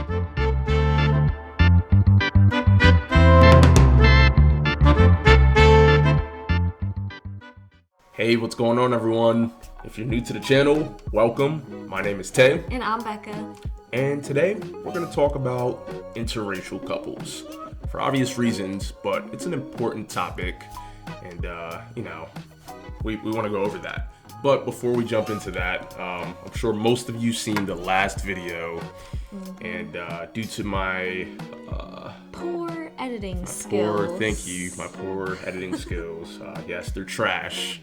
Hey, what's going on, everyone? If you're new to the channel, welcome. My name is Tay. And I'm Becca. And today, we're going to talk about interracial couples. For obvious reasons, but it's an important topic. And, we want to go over that. But before we jump into that, I'm sure most of you seen the last video. Mm-hmm. And due to my... poor editing skills. Thank you. My poor editing skills. Yes, they're trash.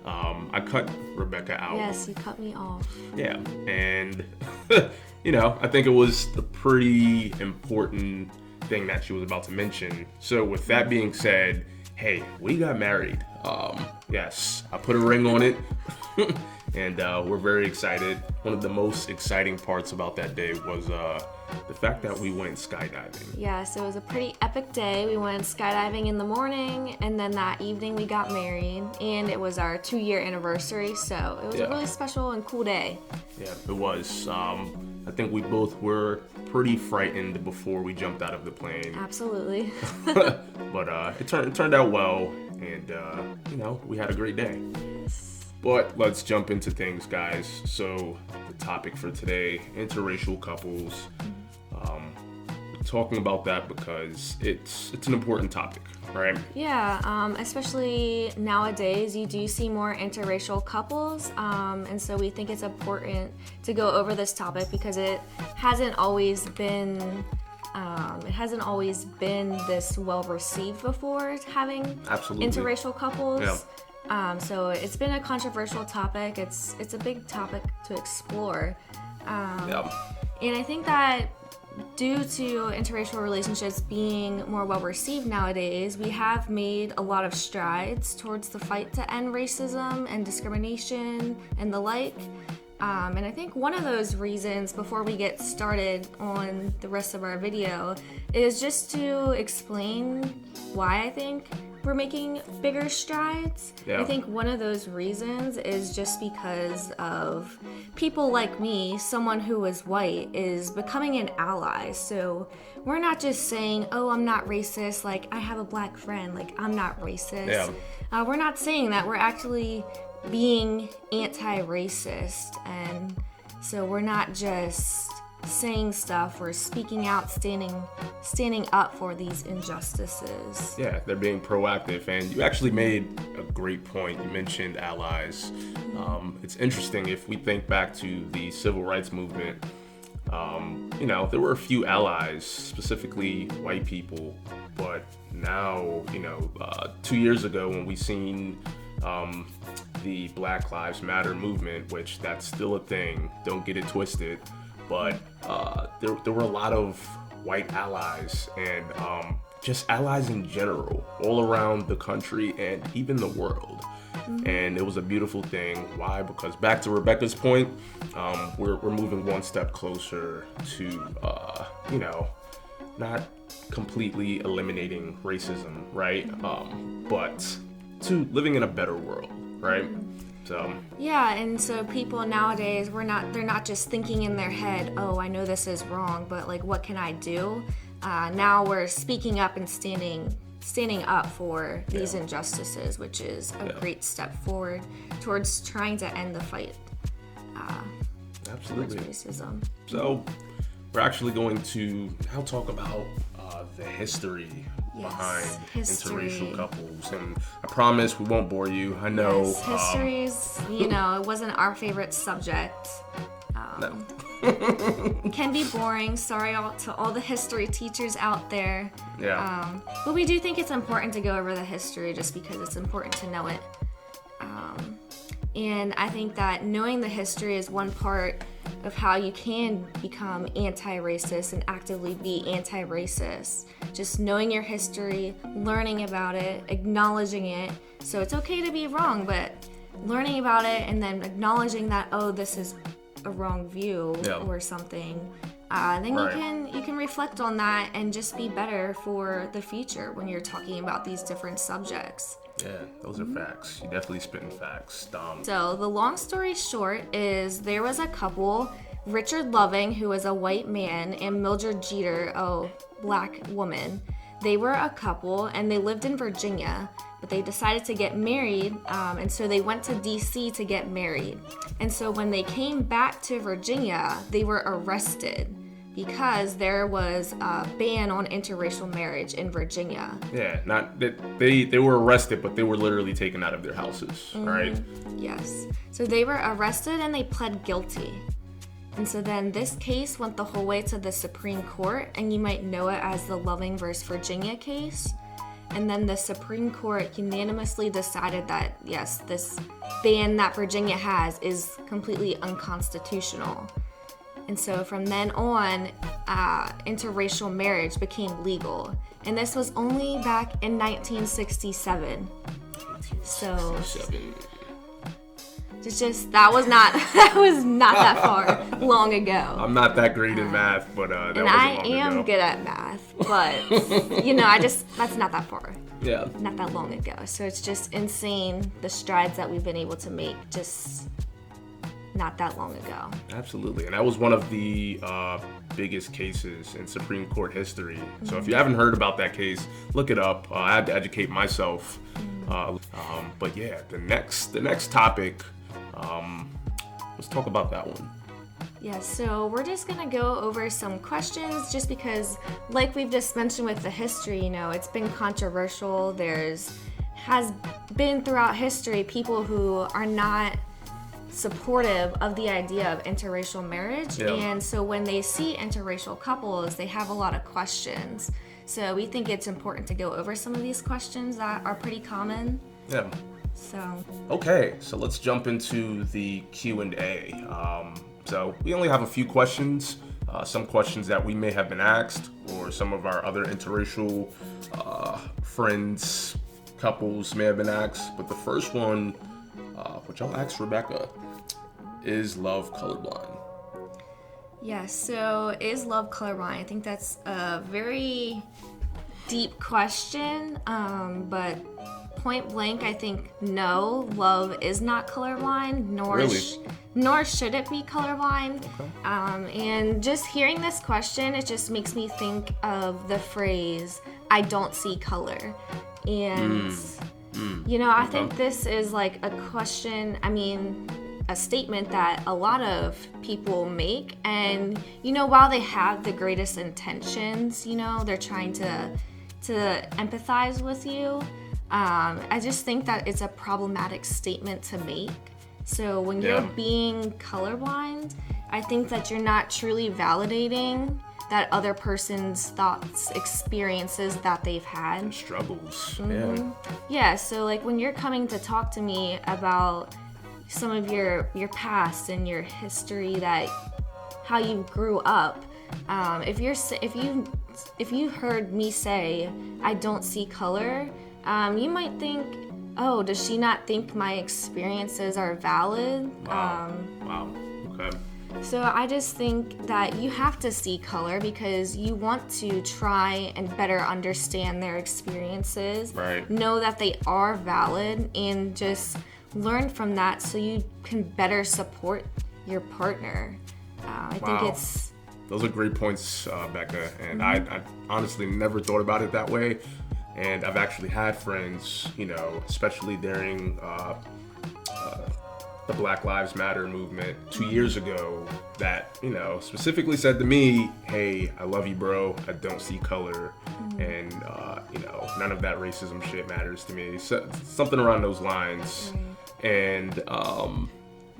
I cut Rebecca out. Yes, you cut me off. Yeah, and I think it was a pretty important thing that she was about to mention. So with that being said, hey, we got married. Yes, I put a ring on it, and we're very excited. One of the most exciting parts about that day was the fact that we went skydiving. Yes, it was a pretty epic day. We went skydiving in the morning, and then that evening we got married, and it was our 2-year anniversary, so it was a really special and cool day. Yeah, it was. I think we both were pretty frightened before we jumped out of the plane. Absolutely. But it turned out well, and we had a great day. But let's jump into things, guys. So the topic for today, interracial couples. We're talking about that because it's an important topic, right? Yeah, especially nowadays, you do see more interracial couples, and so we think it's important to go over this topic because it hasn't always been this well received before, having interracial couples. Yeah. So it's been a controversial topic. It's a big topic to explore. And I think that due to interracial relationships being more well received nowadays, we have made a lot of strides towards the fight to end racism and discrimination and the like. And I think one of those reasons, before we get started on the rest of our video, is just to explain why I think we're making bigger strides. Yeah. I think one of those reasons is just because of people like me, someone who is white, is becoming an ally. So we're not just saying, oh, I'm not racist, like I have a black friend, like I'm not racist. Yeah. We're not saying that, we're actually being anti-racist, and so we're not just saying stuff, we're speaking out, standing up for these injustices. Yeah, they're being proactive, and you actually made a great point. You mentioned allies. It's interesting if we think back to the civil rights movement. There were a few allies, specifically white people, but now 2 years ago when we seen the Black Lives Matter movement, which that's still a thing, don't get it twisted, but there were a lot of white allies and just allies in general all around the country and even the world. Mm-hmm. And it was a beautiful thing. Why? Because back to Rebecca's point, we're moving one step closer to not completely eliminating racism, right? But to living in a better world, right? So yeah, and so people nowadays, they're not just thinking in their head, oh, I know this is wrong, but like, what can I do? Now we're speaking up and standing up for these injustices, which is a great step forward towards trying to end the fight Absolutely. towards racism. So we're actually going to now talk about the history behind interracial couples, and I promise we won't bore you. I know history's it wasn't our favorite subject. No. It can be boring. Sorry to all the history teachers out there. Yeah. But we do think it's important to go over the history just because it's important to know it. And I think that knowing the history is one part of how you can become anti-racist and actively be anti-racist. Just knowing your history, learning about it, acknowledging it. So it's okay to be wrong, but learning about it and then acknowledging that, oh, this is a wrong view or something, then you can reflect on that and just be better for the future when you're talking about these different subjects. Yeah, those are facts. You definitely spitting facts. So the long story short is there was a couple Richard Loving, who was a white man, and Mildred Jeter, a black woman. They were a couple, and they lived in Virginia, but they decided to get married, and so they went to D.C. to get married. And so when they came back to Virginia, they were arrested because there was a ban on interracial marriage in Virginia. Yeah, not that they were arrested, but they were literally taken out of their houses, right? Yes. So they were arrested and they pled guilty. And so then this case went the whole way to the Supreme Court, and you might know it as the Loving versus Virginia case. And then the Supreme Court unanimously decided that, yes, this ban that Virginia has is completely unconstitutional. And so from then on, interracial marriage became legal. And this was only back in 1967. So it's just, that was not that far long ago. I'm not that great in math, but that wasn't long ago. And I am good at math, but, that's not that far. Yeah. Not that long ago. So it's just insane the strides that we've been able to make just not that long ago. Absolutely. And that was one of the biggest cases in Supreme Court history. So if you haven't heard about that case, look it up. I had to educate myself. But yeah, the next topic, let's talk about that one. Yeah, so we're just going to go over some questions just because, like we've just mentioned with the history, it's been controversial. Has been throughout history people who are not supportive of the idea of interracial marriage. Yeah. And so when they see interracial couples, they have a lot of questions. So we think it's important to go over some of these questions that are pretty common. Yeah. Okay, so let's jump into the Q&A. So we only have a few questions, some questions that we may have been asked, or some of our other interracial friends, couples may have been asked. But the first one, which I'll ask Rebecca, is love colorblind? Yeah, so is love colorblind? I think that's a very deep question, but point blank, I think no, love is not colorblind, nor should it be colorblind. Okay. And just hearing this question, it just makes me think of the phrase, I don't see color. And, I think this is like a question, a statement that a lot of people make. And, while they have the greatest intentions, they're trying to empathize with you. I just think that it's a problematic statement to make. So when you're being colorblind, I think that you're not truly validating that other person's thoughts, experiences that they've had. And struggles. Yeah, so like when you're coming to talk to me about some of your past and your history, that how you grew up, if you heard me say I don't see color, you might think, oh, does she not think my experiences are valid? Wow. Okay. So I just think that you have to see color because you want to try and better understand their experiences, right. Know that they are valid, and just learn from that so you can better support your partner. I think it's... Those are great points, Becca, and I honestly never thought about it that way. And I've actually had friends, especially during the Black Lives Matter movement 2 years ago, that, specifically said to me, hey, I love you, bro. I don't see color. And, none of that racism shit matters to me. So, something around those lines. And,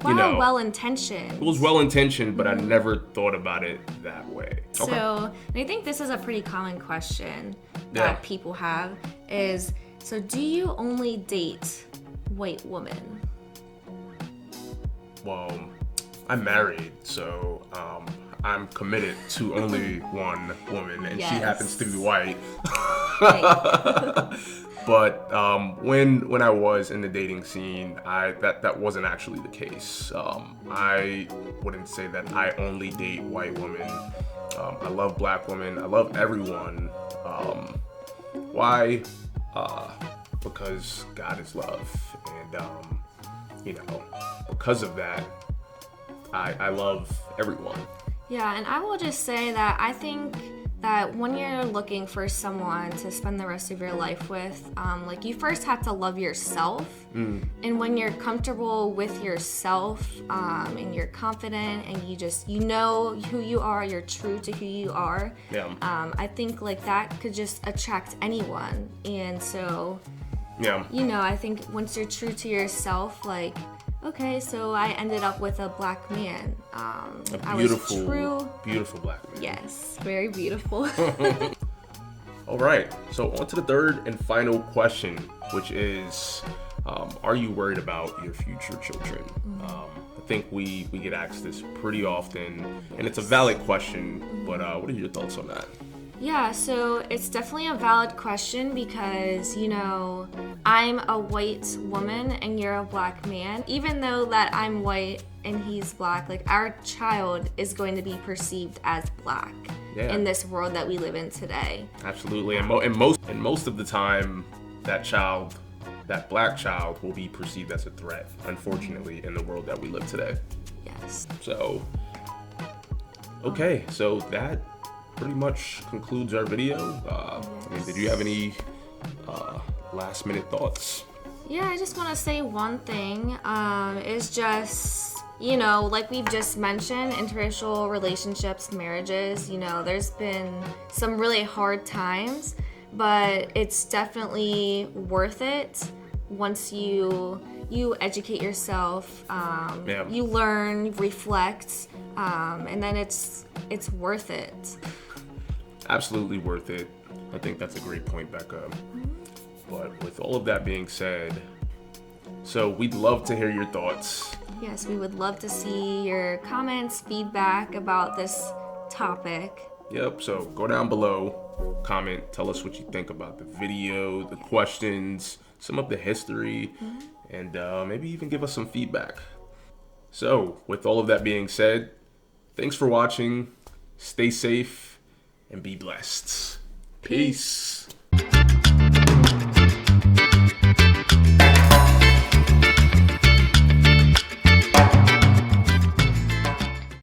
well-intentioned. It was well-intentioned, but I never thought about it that way. So, I think this is a pretty common question that people have is, so do you only date white women? Well, I'm married, so I'm committed to only one woman, and she happens to be white. But when I was in the dating scene, that wasn't actually the case. I wouldn't say that I only date white women. I love black women. I love everyone. Why? Because God is love, and because of that, I love everyone. Yeah, and I will just say that I think that when you're looking for someone to spend the rest of your life with, like you first have to love yourself. And when you're comfortable with yourself, and you're confident and you know who you are, you're true to who you are. Yeah. I think like that could just attract anyone. And so, yeah, I think once you're true to yourself, like, okay, so I ended up with a black man. Beautiful black man. Yes, very beautiful. All right, so on to the third and final question, which is, are you worried about your future children? I think we get asked this pretty often, and it's a valid question, but what are your thoughts on that? Yeah, so it's definitely a valid question because, I'm a white woman and you're a black man. Even though that I'm white and he's black, like our child is going to be perceived as black in this world that we live in today. Absolutely, and most of the time, that black child will be perceived as a threat, unfortunately, in the world that we live today. Yes. So, okay, so that pretty much concludes our video. Did you have any last minute thoughts? Yeah, I just want to say one thing. Is just, like we've just mentioned, interracial relationships, marriages, there's been some really hard times, but it's definitely worth it once you educate yourself, you learn, reflect, and then it's worth it. Absolutely worth it. I think that's a great point, Becca. But with all of that being said, so we'd love to hear your thoughts. Yes, we would love to see your comments, feedback about this topic. Yep, so go down below, comment, tell us what you think about the video, the questions, some of the history, and maybe even give us some feedback. So, with all of that being said, thanks for watching, stay safe, and be blessed. Peace.